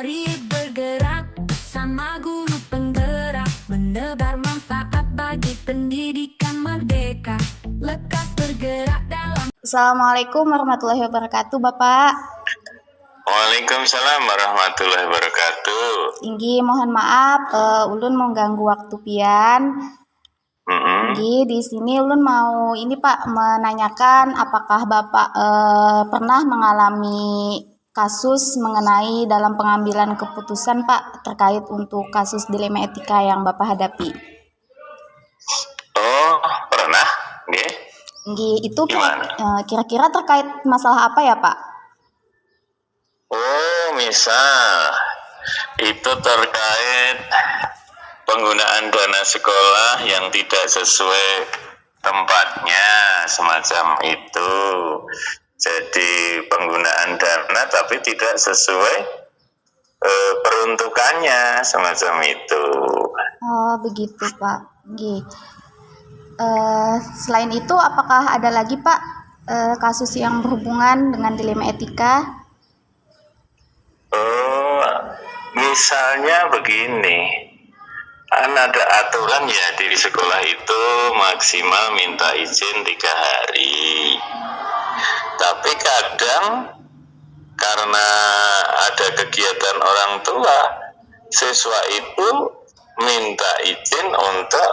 Mari bergerak bersama guru penggerak, menebar manfaat bagi pendidikan merdeka. Lekas bergerak dalam. Assalamualaikum warahmatullahi wabarakatuh, Bapak. Waalaikumsalam warahmatullahi wabarakatuh. Inggi mohon maaf, ulun mau ganggu waktu pian. Inggi di sini ulun mau ini Pak menanyakan apakah Bapak pernah mengalami kasus mengenai dalam pengambilan keputusan Pak terkait untuk kasus dilema etika yang Bapak hadapi. Oh, pernah? Nggih. Inggi itu kira-kira terkait masalah apa ya Pak? Oh, misal itu terkait penggunaan dana sekolah yang tidak sesuai tempatnya, semacam itu. Jadi penggunaan dana tapi tidak sesuai peruntukannya, semacam itu. Oh, begitu Pak. Nggih. Selain itu apakah ada lagi Pak kasus yang berhubungan dengan dilema etika? Oh, misalnya begini, kan ada aturan ya di sekolah itu maksimal minta izin 3 hari. Tapi kadang karena ada kegiatan orang tua, siswa itu minta izin untuk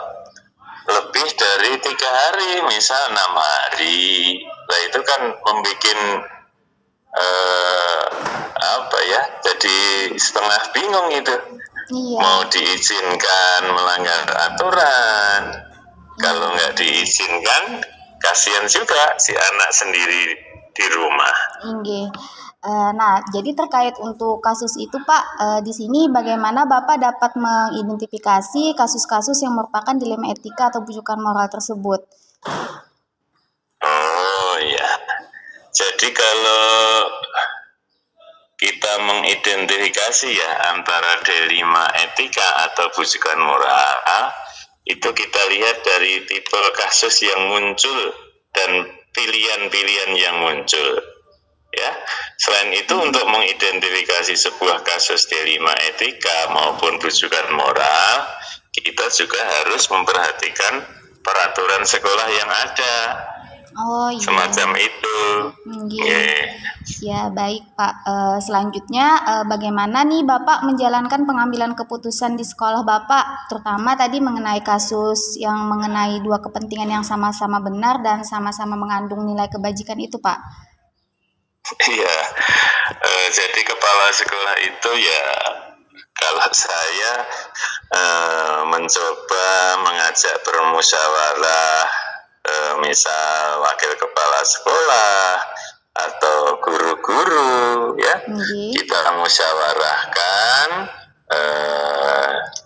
lebih dari 3 hari, misal 6 hari. Nah itu kan membuat jadi setengah bingung itu. Iya. Mau diizinkan melanggar aturan, kalau nggak diizinkan kasihan juga si anak sendiri di rumah. Nggih. Nah, jadi terkait untuk kasus itu Pak, di sini bagaimana Bapak dapat mengidentifikasi kasus-kasus yang merupakan dilema etika atau bujukan moral tersebut? Oh iya, jadi kalau kita mengidentifikasi ya antara dilema etika atau bujukan moral, itu kita lihat dari tipe kasus yang muncul dan pilihan-pilihan yang muncul. Ya, selain itu untuk mengidentifikasi sebuah kasus dilema etika maupun bujukan moral, kita juga harus memperhatikan peraturan sekolah yang ada. Oh iya. Semacam itu. Ya baik Pak. Selanjutnya bagaimana nih Bapak menjalankan pengambilan keputusan di sekolah Bapak, terutama tadi mengenai kasus yang mengenai dua kepentingan yang sama-sama benar dan sama-sama mengandung nilai kebajikan itu Pak? Iya, jadi kepala sekolah itu ya kalau saya mencoba mengajak bermusyawarah, misal wakil kepala sekolah atau guru-guru ya, kita musyawarahkan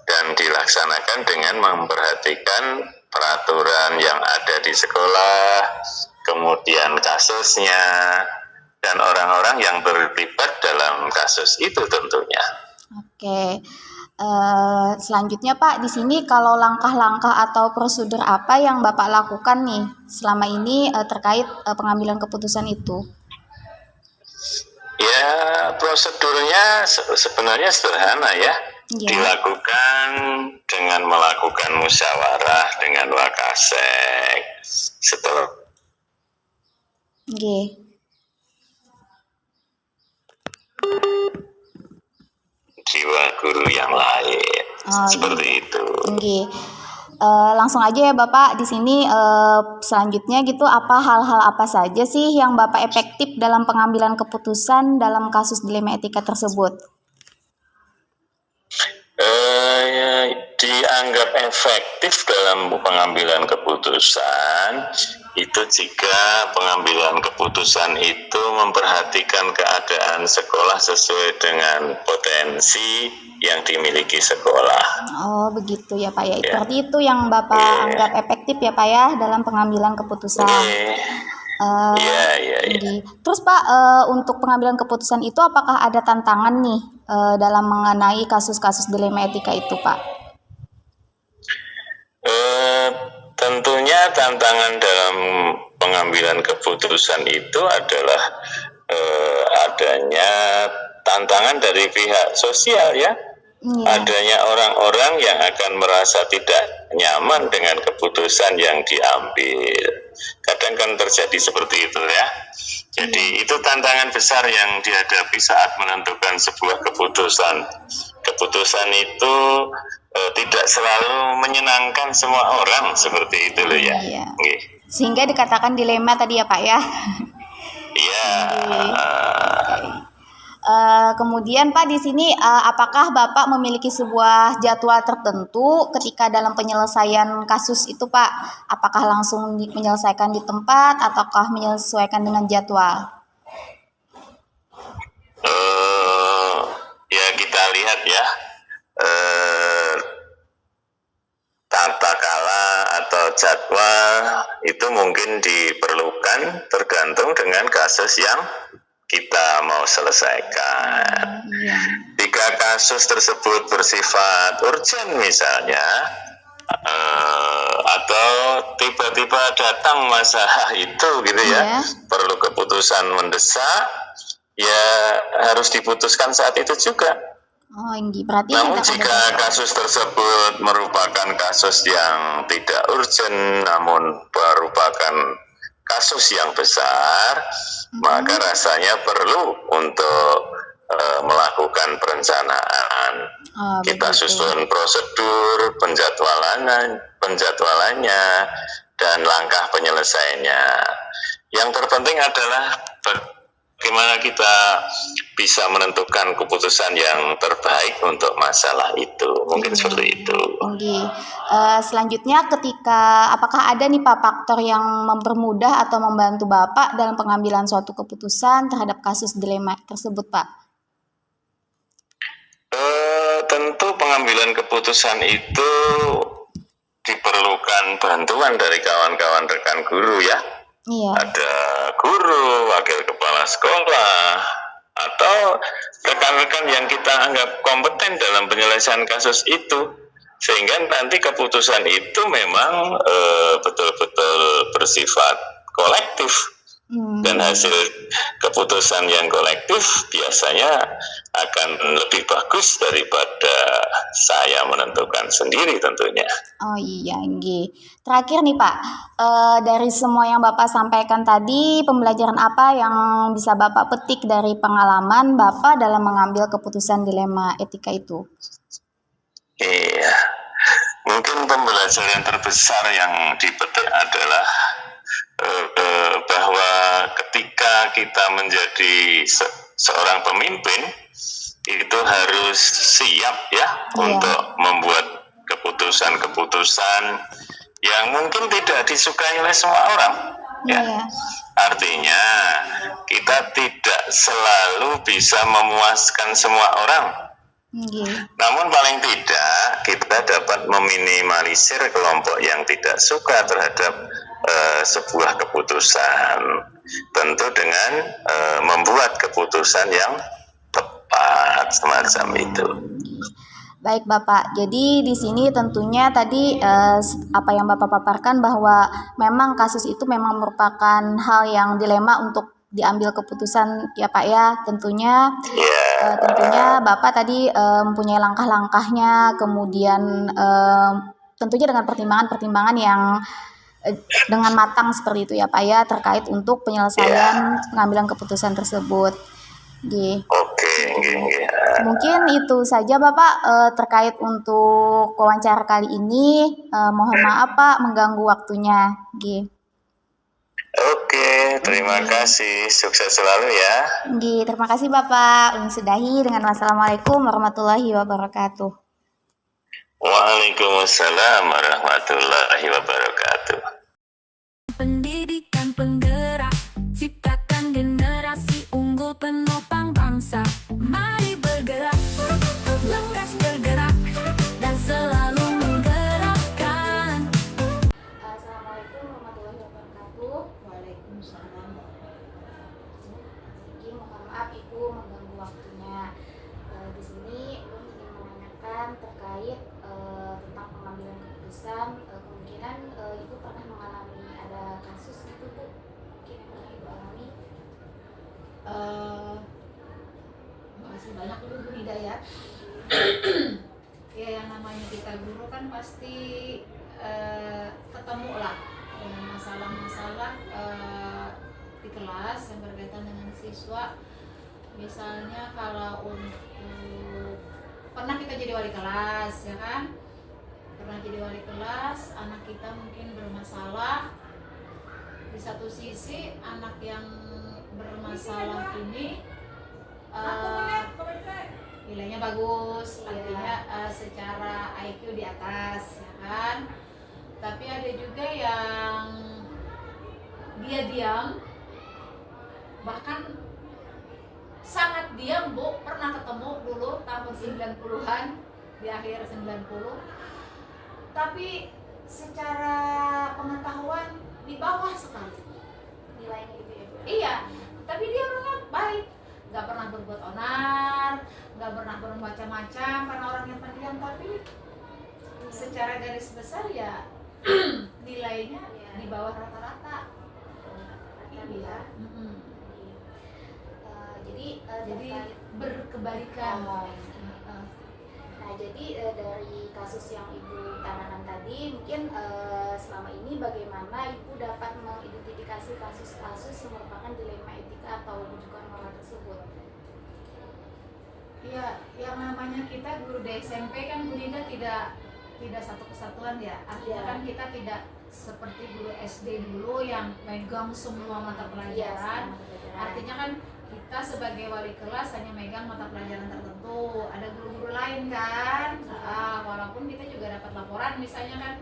dan dilaksanakan dengan memperhatikan peraturan yang ada di sekolah, kemudian kasusnya, dan orang-orang yang terlibat dalam kasus itu tentunya. Oke. Selanjutnya Pak, di sini kalau langkah-langkah atau prosedur apa yang Bapak lakukan nih selama ini terkait pengambilan keputusan itu? Ya, prosedurnya sebenarnya sederhana ya. Dilakukan dengan melakukan musyawarah dengan Wakasek. Setelah jiwa guru yang lain, seperti itu. Langsung aja ya Bapak, di sini selanjutnya gitu apa hal-hal apa saja sih yang Bapak efektif dalam pengambilan keputusan dalam kasus dilema etika tersebut? Dianggap efektif dalam pengambilan keputusan itu jika pengambilan keputusan itu memperhatikan keadaan sekolah sesuai dengan potensi yang dimiliki sekolah. Oh begitu ya Pak ya, berarti itu yang Bapak anggap efektif ya Pak ya dalam pengambilan keputusan. Terus Pak, untuk pengambilan keputusan itu apakah ada tantangan nih dalam mengenai kasus-kasus dilema etika itu Pak? Tentunya tantangan dalam pengambilan keputusan itu adalah adanya tantangan dari pihak sosial ya. Adanya orang-orang yang akan merasa tidak nyaman dengan keputusan yang diambil. Kadang kan terjadi seperti itu ya. Jadi itu tantangan besar yang dihadapi saat menentukan sebuah keputusan. Keputusan itu tidak selalu menyenangkan semua orang, seperti itu loh ya. Sehingga dikatakan dilema tadi ya Pak ya. Iya. Kemudian Pak di sini apakah Bapak memiliki sebuah jadwal tertentu ketika dalam penyelesaian kasus itu Pak? Apakah langsung menyelesaikan di tempat ataukah menyesuaikan dengan jadwal? Ya kita lihat ya, tata kala atau jadwal itu mungkin diperlukan tergantung dengan kasus yang kita mau selesaikan. Jika kasus tersebut bersifat urgent misalnya, atau tiba-tiba datang masalah itu gitu ya, perlu keputusan mendesak, ya harus diputuskan saat itu juga. Berarti namun jika kasus tersebut merupakan kasus yang tidak urgent, namun merupakan kasus yang besar, maka rasanya perlu untuk melakukan perencanaan. Kita susun prosedur penjadwalannya dan langkah penyelesaiannya. Yang terpenting adalah bagaimana kita bisa menentukan keputusan yang terbaik untuk masalah itu. Mungkin seperti itu. Selanjutnya apakah ada nih Pak faktor yang mempermudah atau membantu Bapak dalam pengambilan suatu keputusan terhadap kasus dilema tersebut Pak? Tentu pengambilan keputusan itu diperlukan bantuan dari kawan-kawan rekan guru ya. Ada guru, wakil kepala sekolah, atau rekan-rekan yang kita anggap kompeten dalam penyelesaian kasus itu, sehingga nanti keputusan itu memang betul-betul bersifat kolektif. Dan hasil keputusan yang kolektif biasanya akan lebih bagus daripada saya menentukan sendiri tentunya. Terakhir nih Pak, dari semua yang Bapak sampaikan tadi, pembelajaran apa yang bisa Bapak petik dari pengalaman Bapak dalam mengambil keputusan dilema etika itu? Iya, mungkin pembelajaran terbesar yang dipetik adalah bahwa ketika kita menjadi seorang pemimpin itu harus siap ya untuk membuat keputusan-keputusan yang mungkin tidak disukai oleh semua orang ya. Artinya kita tidak selalu bisa memuaskan semua orang. Namun paling tidak kita dapat meminimalisir kelompok yang tidak suka terhadap sebuah keputusan, tentu dengan membuat keputusan yang tepat semacam itu. Baik Bapak, jadi di sini tentunya tadi apa yang Bapak paparkan bahwa memang kasus itu memang merupakan hal yang dilema untuk diambil keputusan ya Pak ya. Tentunya Bapak tadi mempunyai langkah-langkahnya, kemudian tentunya dengan pertimbangan-pertimbangan yang dengan matang seperti itu ya Pak ya, terkait untuk penyelesaian pengambilan keputusan tersebut. Mungkin itu saja Bapak terkait untuk wawancara kali ini. Mohon maaf Pak mengganggu waktunya. Terima kasih, sukses selalu ya. Terima kasih Bapak. Sudahi dengan wassalamualaikum warahmatullahi wabarakatuh. Waalaikumsalam warahmatullahi wabarakatuh. Pendidikan penggerak, ciptakan generasi unggul penopang bangsa. Mari bergerak, lekas bergerak, dan selalu menggerakkan. Assalamualaikum warahmatullahi wabarakatuh. Waalaikumsalam. Mohon maaf Ibu mengganggu waktunya. Di sini Ibu ingin menanyakan terkait tentang pengambilan keputusan. Kemungkinan Ibu pernah mengalami ada kasus gitu Bu, ya. Ya yang namanya kita guru kan pasti ketemu lah dengan masalah-masalah di kelas yang berkaitan dengan siswa. Misalnya kalau untuk pernah kita jadi wali kelas ya kan, pernah jadi wali kelas, anak kita mungkin bermasalah. Di satu sisi anak yang bermasalah ini nilainya bagus, artinya secara IQ di atas ya kan. Tapi ada juga yang dia diam, bahkan sangat diam Bu. Pernah ketemu dulu tahun 90-an, di akhir 90, tapi secara pengetahuan di bawah sekali Nilainya gitu ya Bu. iya, tapi dia orangnya baik, nggak pernah berbuat onar, nggak pernah bermacam-macam karena orangnya pendiam, tapi secara garis besar ya nilainya di bawah rata-rata. Iya. Jadi Jadi berkebalikan. Nah, jadi dari kasus yang Ibu tanyakan tadi, mungkin selama ini bagaimana Ibu dapat mengidentifikasi kasus-kasus yang merupakan dilema etika atau rujukan moral tersebut? Iya, yang namanya kita guru di SMP kan Bu Dinda tidak satu kesatuan ya. Artinya kan kita tidak seperti guru SD dulu yang megang semua mata pelajaran. Artinya kan kita sebagai wali kelas hanya megang mata pelajaran tertentu. Ada guru-guru lain kan. Walaupun kita juga dapat laporan misalnya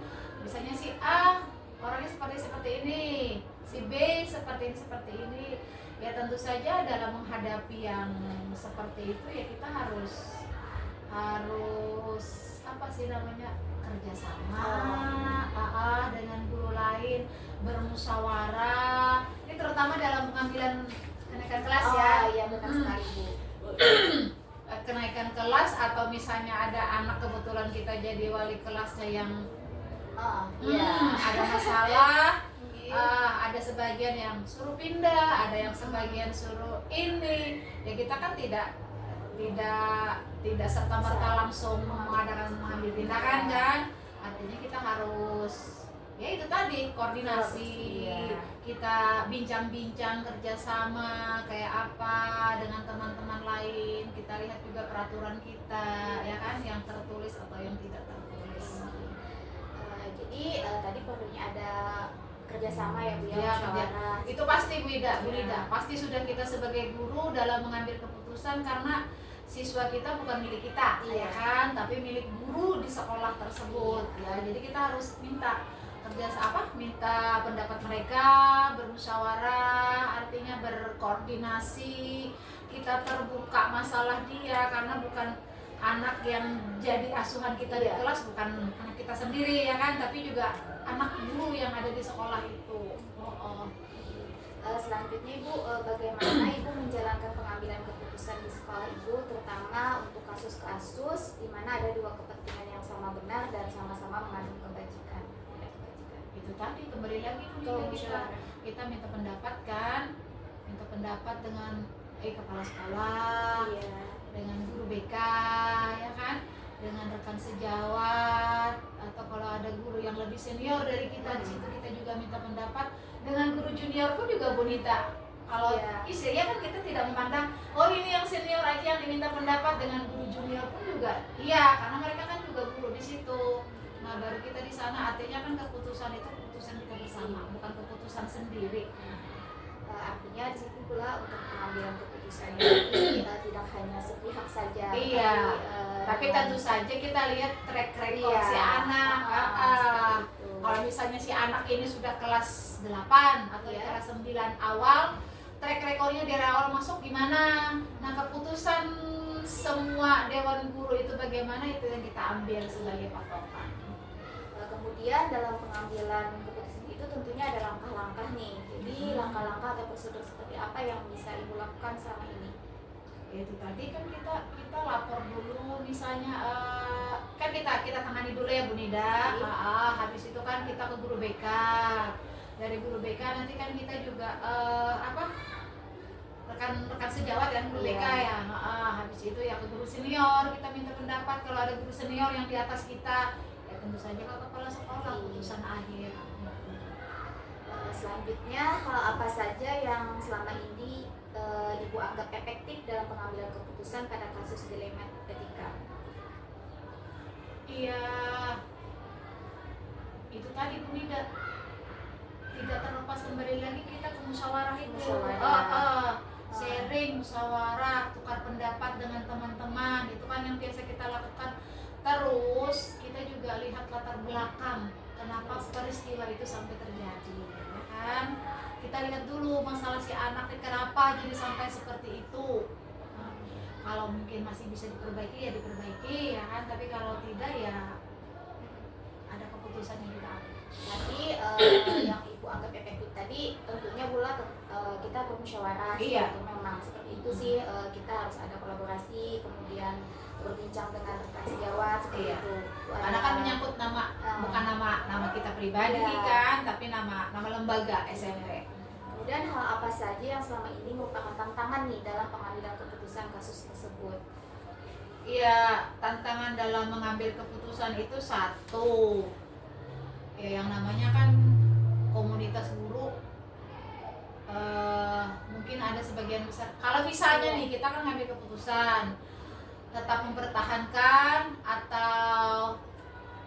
si A orangnya seperti ini, si B seperti ini. Ya tentu saja dalam menghadapi yang seperti itu ya kita harus apa sih namanya, kerjasama dengan guru lain, bermusyawarah. Ini terutama dalam pengambilan kenaikan kelas ya. Iya benar sekali Bu. Kenaikan kelas atau misalnya ada anak kebetulan kita jadi wali kelasnya yang ada masalah, ada sebagian yang suruh pindah, ada yang sebagian suruh ini. Ya kita kan tidak serta-merta langsung mengambil tindakan kan. Artinya kita harus ya itu tadi koordinasi, kita bincang-bincang kerjasama kayak apa dengan teman-teman lain. Kita lihat juga peraturan kita ya kan, yang tertulis atau yang tidak tertulis. Jadi tadi perlunya ada kerjasama ya Bu ya, musyawarah. Itu pasti Bu Ida, pasti sudah kita sebagai guru dalam mengambil keputusan, karena siswa kita bukan milik kita ya kan, tapi milik guru di sekolah tersebut ya. Jadi kita harus minta minta pendapat mereka, bermusyawarah, artinya berkoordinasi. Kita terbuka masalah dia, karena bukan anak yang jadi asuhan kita di kelas, bukan anak kita sendiri ya kan, tapi juga anak guru yang ada di sekolah itu. Selanjutnya Ibu, bagaimana Ibu menjalankan pengambilan keputusan di sekolah Ibu, terutama untuk kasus-kasus di mana ada dua kepentingan yang sama benar dan sama-sama mengandung kebajikan? Itu tadi kembali lagi kita minta pendapat dengan kepala sekolah, dengan guru BK ya kan, dengan rekan sejawat, atau kalau ada guru yang lebih senior dari kita di situ kita juga minta pendapat. Dengan guru junior pun juga Bu Nita. Kalau istilahnya kan kita tidak memandang ini yang senior aja yang diminta pendapat, dengan guru junior pun juga karena mereka kan juga guru di situ. Nah baru kita di sana, artinya kan keputusan itu keputusan kita bersama, bukan keputusan sendiri. Artinya di situ pula untuk pengambilan keputusan ini tidak hanya sepihak saja. Tapi tentu saja kita lihat track record si anak. Kalau misalnya si anak ini sudah kelas 8 atau kelas 9 awal, track recordnya dari awal masuk gimana? Nah keputusan semua dewan guru itu bagaimana, itu yang kita ambil sebagai patokan. Kemudian dalam pengambilan keputusan itu tentunya ada langkah-langkah nih. Jadi langkah-langkah atau prosedur seperti apa yang bisa Ibu lakukan selama ini? Itu tadi kan kita lapor dulu, misalnya kan kita tangani dulu ya Bu Nida. Habis itu kan kita ke guru BK. Dari guru BK nanti kan kita juga rekan sejawat yang guru BK ya. Habis itu ya ke guru senior kita minta pendapat. Kalau ada guru senior yang di atas kita, ya tentu saja ke kepala sekolah putusan akhir. Selanjutnya, hal apa saja yang selama ini Ibu anggap efektif dalam pengambilan keputusan pada kasus dilema etika? Iya, itu tadi Bu Nida, tidak terlepas kembali lagi kita ke musyawarah itu. Sharing, musyawarah, tukar pendapat dengan teman-teman, itu kan yang biasa kita lakukan. Terus kita juga lihat latar belakang kenapa peristiwa itu sampai terjadi, ya kan? Kita lihat dulu masalah si anak kenapa jadi sampai seperti itu. Kalau mungkin masih bisa diperbaiki ya diperbaiki, ya kan? Tapi kalau tidak ya ada keputusan yang kita ambil. Tadi yang Ibu anggap efektif tadi tentunya pula kita bermusyawarah. Iya. Itu memang seperti itu sih, kita harus ada kolaborasi, kemudian berbincang dengan rekan sejawat seperti itu. Karena kan menyangkut nama, bukan nama kita pribadi kan, tapi nama lembaga SMP. Kemudian hal apa saja yang selama ini merupakan tantangan nih dalam pengambilan keputusan kasus tersebut? Iya, tantangan dalam mengambil keputusan itu satu, ya yang namanya kan komunitas guru. Mungkin ada sebagian besar. Kalau misalnya nih kita kan ngambil keputusan tetap mempertahankan atau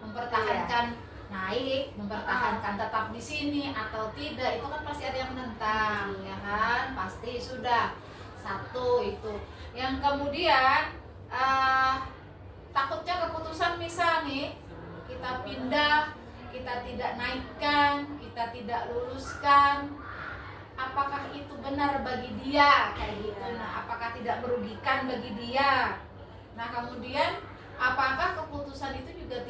mempertahankan naik, mempertahankan tetap di sini atau tidak, itu kan pasti ada yang menentang, ya kan? Pasti sudah satu itu. Yang kemudian takutnya keputusan misal nih kita pindah, kita tidak naikkan, kita tidak luluskan, apakah itu benar bagi dia kayak gitu? Nah, apakah tidak merugikan bagi dia? Nah, kemudian apakah keputusan itu juga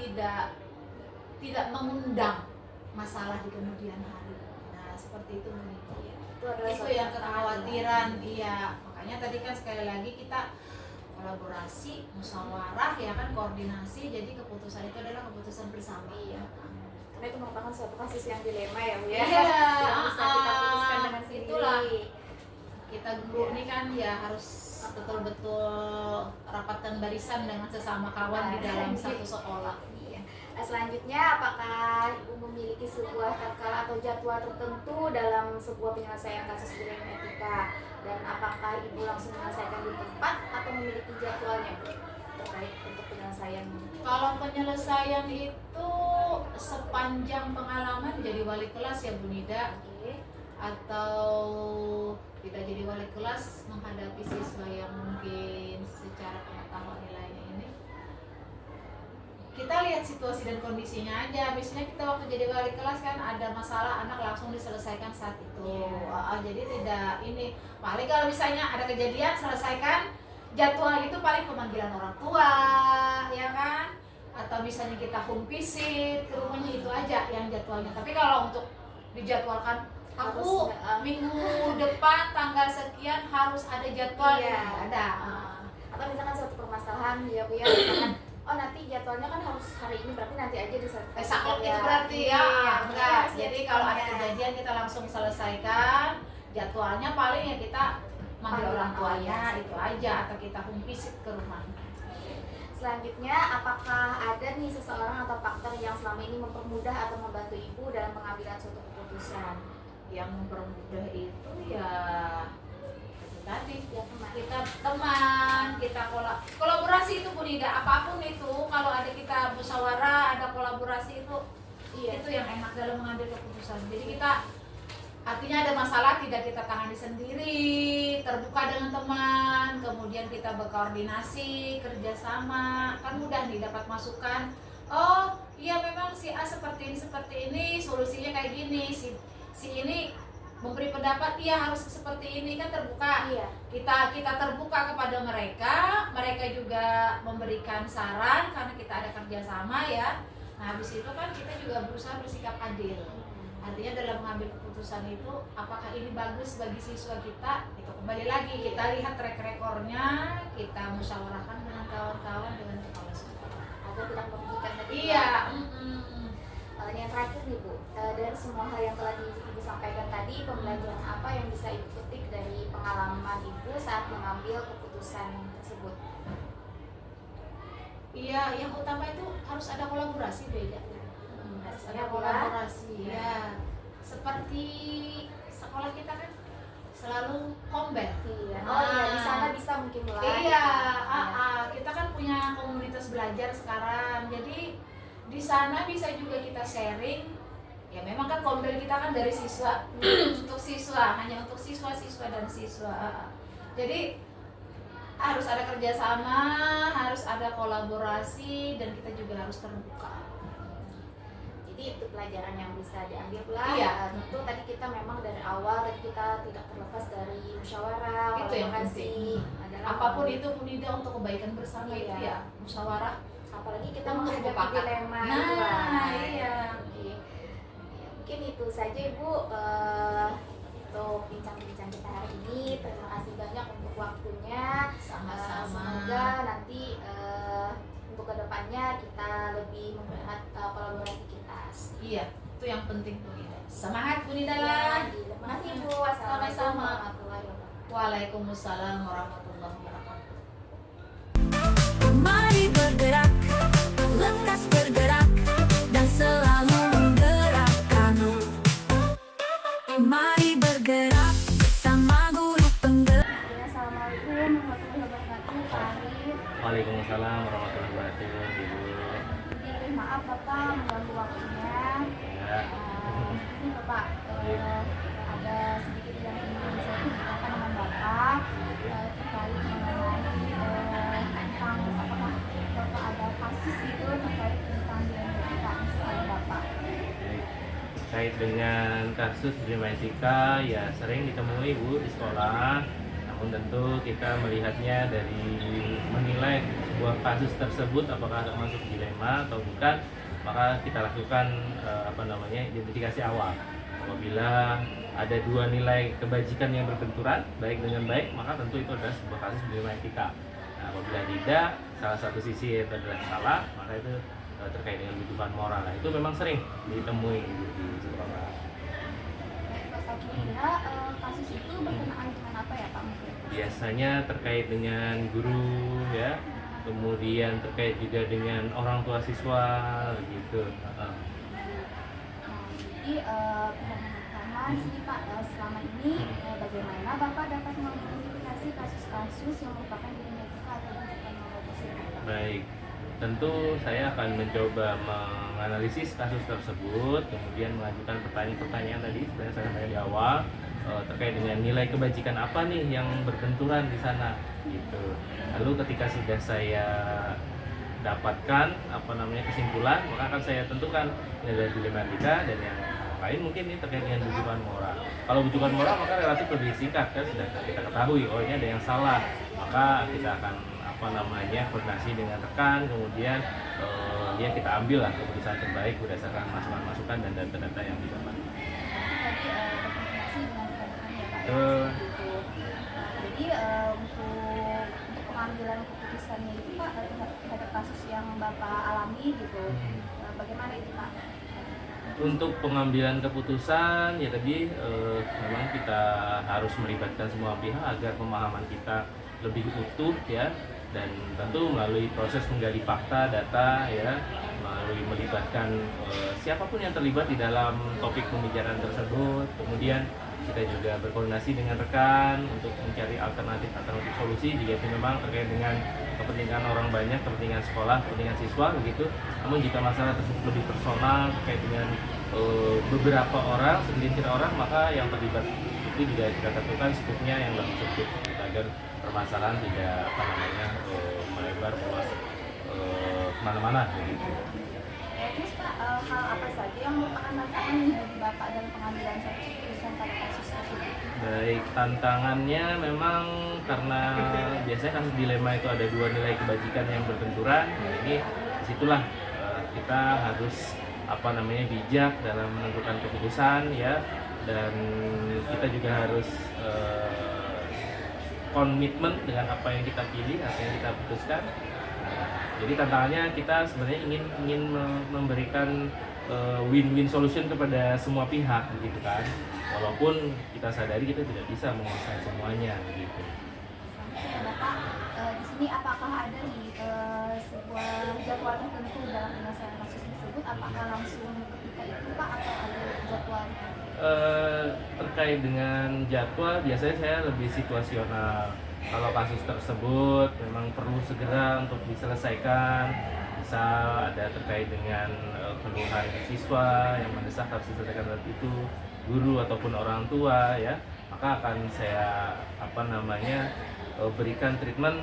tidak mengundang masalah di kemudian hari? Nah, seperti itu mungkin. Itu yang kekhawatiran, iya. Makanya tadi kan sekali lagi kita kolaborasi, musyawarah, ya kan, koordinasi. Jadi keputusan itu adalah keputusan bersama. Iya. Karena itu merupakan suatu kasus yang dilema ya Bu ya. Iya, Yang bisa kita putuskan dengan sendiri. itulah. Kita guru ini kan ya harus betul-betul rapatkan barisan dengan sesama kawan di dalam satu sekolah. Iya. Selanjutnya, apakah Ibu memiliki sebuah tatkala atau jadwal tertentu dalam sebuah penyelesaian kasus dilema etika, dan apakah Ibu langsung menyelesaikan di tempat atau memiliki jadwalnya Bu terkait untuk penyelesaian? Kalau penyelesaian itu sepanjang pengalaman jadi wali kelas ya Bu Nida, atau kita jadi wali kelas menghadapi siswa yang mungkin secara pengetahuan nilainya ini, kita lihat situasi dan kondisinya aja. Biasanya kita waktu jadi wali kelas kan ada masalah anak langsung diselesaikan saat itu. Jadi tidak ini, paling kalau misalnya ada kejadian selesaikan, jadwal itu paling pemanggilan orang tua, ya kan, atau misalnya kita home visit ke rumahnya, itu aja yang jadwalnya. Tapi kalau untuk dijadwalkan aku minggu depan tanggal sekian harus ada jadwal, ada. Atau misalkan suatu permasalahan ya Bu ya, misalkan oh nanti jadwalnya kan harus hari ini, berarti nanti aja diselesaikan. Saklek itu berarti enggak. Jadi kalau ada kejadian kita langsung selesaikan, jadwalnya paling ya kita manggil orang tuanya, itu aja, atau kita home visit ke rumah. Selanjutnya, apakah ada nih seseorang atau faktor yang selama ini mempermudah atau membantu Ibu dalam pengambilan suatu keputusan? Yang mempermudah itu ya itu tadi, Ya, teman, kita kolaborasi itu Bu Nida, apapun itu. Kalau ada kita musyawarah, ada kolaborasi itu, itu yang enak dalam mengambil keputusan. Jadi kita artinya ada masalah tidak kita tangani sendiri, terbuka dengan teman, kemudian kita berkoordinasi, kerjasama, kan mudah nih dapat masukan. Oh iya memang si A seperti ini, solusinya kayak gini, si ini memberi pendapat, iya harus seperti ini, kan terbuka. Kita terbuka kepada mereka juga memberikan saran karena kita ada kerjasama ya. Nah habis itu kan kita juga berusaha bersikap adil. Artinya dalam mengambil keputusan itu, apakah ini bagus bagi siswa kita, itu kembali lagi kita lihat track recordnya, kita musyawarahkan dengan kawan-kawan, dengan kepala sekolah agar tidak merugikan tadi. Iya. Yang terakhir nih Bu, dari semua hal yang telah Ibu sampaikan tadi, pembelajaran apa yang bisa Ibu petik dari pengalaman Ibu saat mengambil keputusan tersebut? Iya, yang utama itu harus ada kolaborasi beda. Harus ada kolaborasi. Ya, seperti sekolah kita kan selalu combat. Iya. Oh iya, di sana bisa mungkin mulai. Iya, kita kan punya komunitas belajar sekarang. Jadi di sana bisa juga kita sharing. Ya memang kan kombel kita kan dari siswa untuk siswa, hanya untuk siswa dan siswa. Jadi harus ada kerjasama, harus ada kolaborasi, dan kita juga harus terbuka. Jadi itu pelajaran yang bisa diambil pula. Iya. Tentu tadi kita memang dari awal kita tidak terlepas dari musyawarah, Itu yang kolaborasi, adalah Apapun itu Munida untuk kebaikan bersama itu Iya. ya musyawarah. apalagi kita Untuk menghadapi mufakat. dilema Nah, itu, Wak. iya. Oke. Ya, mungkin itu saja Ibu untuk bincang-bincang kita hari ini. Terima kasih banyak untuk waktunya. Sama-sama. Semoga nanti untuk kedepannya kita lebih mempererat kolaborasi kita. Iya, itu yang penting Munida. Semangat Munida Ya, lah. terima kasih Ibu. Wassalamualaikum Sama-sama. warahmatullahi wabarakatuh. Waalaikumsalam warahmatullahi wabarakatuh. Mari bergerak, lekas bergerak, dan selalu menggerakkan. Mari bergerak bersama guru penggerak. Ya, Assalamualaikum warahmatullahi wabarakatuh. Pak Arif. Waalaikumsalam warahmatullahi wabarakatuh, Ibu. Jadi, maaf Bapak mengganggu waktunya. Ya, Ini Bapak ada sedikit yang ingin saya bicarakan dengan Bapak terkait mengenai tentang apakah Bapak ada kasus itu terkait tentang genetika selain Bapak. terkait dengan kasus genetika ya sering ditemui Bu di sekolah. Namun tentu kita melihatnya dari menilai sebuah kasus tersebut apakah termasuk dilema atau bukan, maka kita lakukan identifikasi awal. Apabila ada dua nilai kebajikan yang berbenturan baik dengan baik, maka tentu itu adalah sebuah kasus dilema etika. Nah, apabila tidak, salah satu sisi itu adalah salah, maka itu terkait dengan kehidupan moral. Nah, itu memang sering ditemui di sekolah. Bapak kira kasus itu berkenaan dengan apa ya Pak mungkin? Biasanya terkait dengan guru ya, kemudian terkait juga dengan orang tua siswa gitu. Jadi pertama sih Pak, selama ini bagaimana Bapak dapat mengidentifikasi kasus-kasus yang merupakan genetika atau bukan tersebut? Baik, tentu saya akan mencoba menganalisis kasus tersebut, kemudian mengajukan pertanyaan-pertanyaan tadi sebenarnya saya sampaikan di awal terkait dengan nilai kebajikan apa nih yang berbenturan di sana gitu. Lalu ketika sudah saya dapatkan kesimpulan, maka akan saya tentukan ini adalah dilematika, dan yang lain mungkin ini terkait dengan bujukan moral. Kalau bujukan moral maka relatif lebih singkat kan, sudah kita ketahui oh ini ada yang salah, maka kita akan koordinasi dengan rekan, kemudian kita ambil lah keputusan terbaik berdasarkan masukan-masukan dan data-data yang didapat. Tadi berkoordinasi dengan rekan-rekan ya Pak. Betul. Jadi untuk pengambilan keputusannya itu Pak terhadap kasus yang Bapak alami gitu, bagaimana itu Pak? Untuk pengambilan keputusan ya tadi memang kita harus melibatkan semua pihak agar pemahaman kita lebih utuh ya, dan tentu melalui proses menggali fakta, data ya, melalui melibatkan siapapun yang terlibat di dalam topik pembicaraan tersebut. Kemudian kita juga berkoordinasi dengan rekan untuk mencari alternatif solusi jika itu memang terkait dengan kepentingan orang banyak, kepentingan sekolah, kepentingan siswa begitu. Namun jika masalah tersebut lebih personal terkait dengan beberapa orang, segelintir orang, maka yang terlibat itu juga kita tentukan skupnya yang lebih cukup agar permasalahan tidak melebar meluas kemana-mana begitu. Terus Pak, hal apa saja yang merupakan tantangan bagi Bapak dalam pengambilan suatu keputusan pada kasus tersebut? Baik, tantangannya memang karena biasanya kasus dilema itu ada dua nilai kebajikan yang berbenturan. Nah, ini disitulah kita harus bijak dalam menentukan keputusan ya, dan kita juga harus komitmen dengan apa yang kita pilih, apa yang kita putuskan. Jadi tantangannya kita sebenarnya ingin memberikan win-win solution kepada semua pihak gitu kan. Walaupun kita sadari kita tidak bisa menguasai semuanya gitu. Selanjutnya Bapak, di sini apakah ada sebuah jadwal tertentu dalam penyelesaian kasus tersebut? Apakah langsung ketika itu Pak atau ada jadwal? Terkait dengan jadwal biasanya saya lebih situasional. Kalau kasus tersebut memang perlu segera untuk diselesaikan, misal ada terkait dengan keluhan siswa yang mendesak harus diselesaikan saat itu, guru ataupun orang tua ya, maka akan saya berikan treatment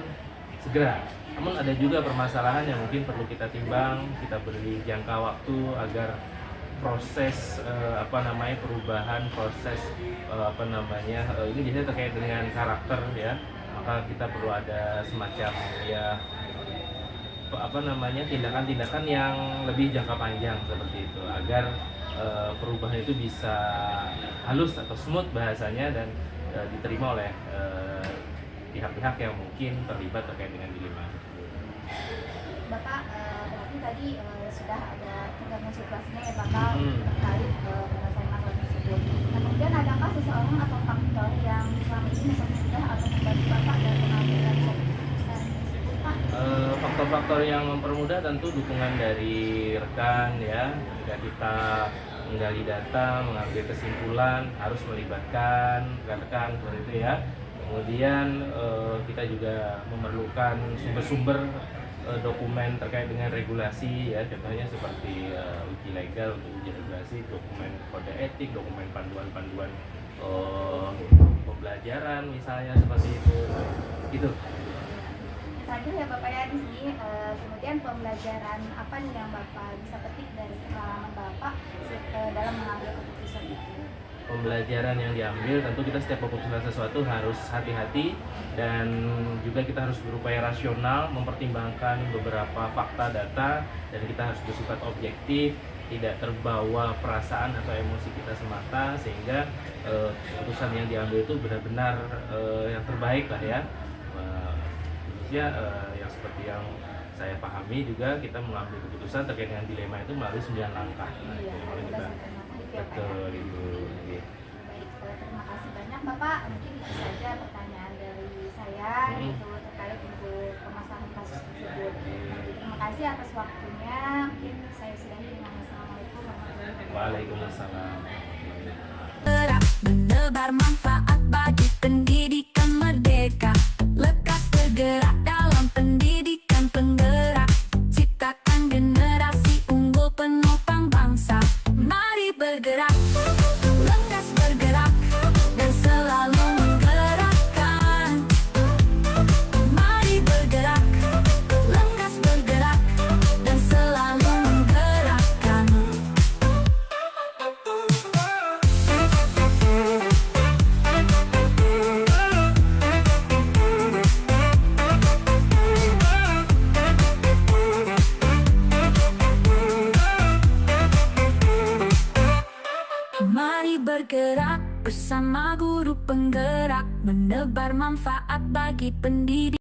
segera. Namun ada juga permasalahan yang mungkin perlu kita timbang, kita beri jangka waktu agar proses perubahan proses ini biasanya terkait dengan karakter ya, maka kita perlu ada semacam tindakan-tindakan yang lebih jangka panjang seperti itu agar perubahan itu bisa halus atau smooth bahasanya dan diterima oleh pihak-pihak yang mungkin terlibat terkait dengan dilema tersebut. Bapak, berarti tadi sudah ada tergantung situasinya ya Bapak terkait penyelesaian masalah tersebut. Nah, kemudian adakah seseorang atau faktor yang selama ini mempermudah atau membantu Bapak dalam pengambilan keputusan tersebut Pak? Faktor-faktor yang mempermudah tentu dukungan dari rekan ya. Jika kita menggali data, mengambil kesimpulan, harus melibatkan rekan-rekan seperti itu ya. Kemudian kita juga memerlukan sumber-sumber dokumen terkait dengan regulasi ya, contohnya seperti uji legal untuk uji regulasi, dokumen kode etik, dokumen panduan-panduan pembelajaran misalnya seperti itu. Gitu. Terakhir ya Bapak ya di sini, kemudian pembelajaran apa nih yang Bapak bisa petik dari pengalaman Bapak dalam mengambil keputusan itu? Pembelajaran yang diambil tentu kita setiap keputusan sesuatu harus hati-hati dan juga kita harus berupaya rasional, mempertimbangkan beberapa fakta data, dan kita harus bersifat objektif, tidak terbawa perasaan atau emosi kita semata, sehingga keputusan yang diambil itu benar-benar yang terbaik lah ya. Yang seperti yang saya pahami juga kita mengambil keputusan terkait dengan dilema itu melalui 9 langkah. Iya, Kita betul itu. Baik, terima kasih banyak Bapak. Mungkin itu saja pertanyaan dari saya itu terkait untuk permasalahan kasus tersebut. Terima kasih atas waktunya. Mungkin saya sudahi dengan Assalamualaikum warahmatullahi wabarakatuh. Waalaikumsalam. Gerak menebar manfaat bagi pendidikan merdeka. Lekas bergerak dalam pendidikan penggerak. Ciptakan generasi unggul penopang bangsa. Mari bergerak, lekas bergerak, dan selalu menggerakkan. Mari bergerak, lekas bergerak, dan selalu menggerakkan. Mari bergerak bersama guru penggerak, menebar manfaat bagi pendidik.